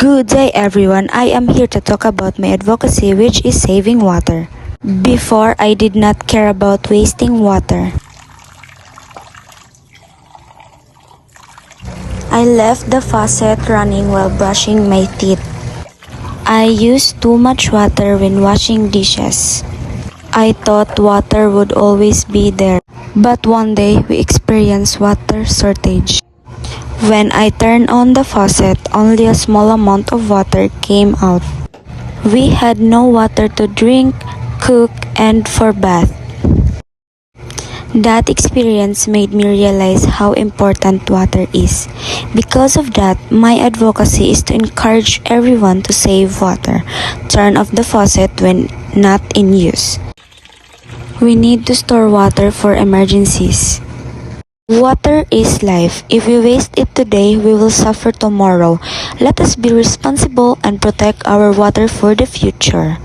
Good day everyone, I am here to talk about my advocacy, which is saving water. Before, I did not care about wasting water. I left the faucet running while brushing my teeth. I used too much water when washing dishes. I thought water would always be there, but one day we experienced water shortage. When I turned on the faucet, only a small amount of water came out. We had no water to drink, cook, and for bath. That experience made me realize how important water is. Because of that, my advocacy is to encourage everyone to save water. Turn off the faucet when not in use. We need to store water for emergencies. Water is life. If we waste it today, we will suffer tomorrow. Let us be responsible and protect our water for the future.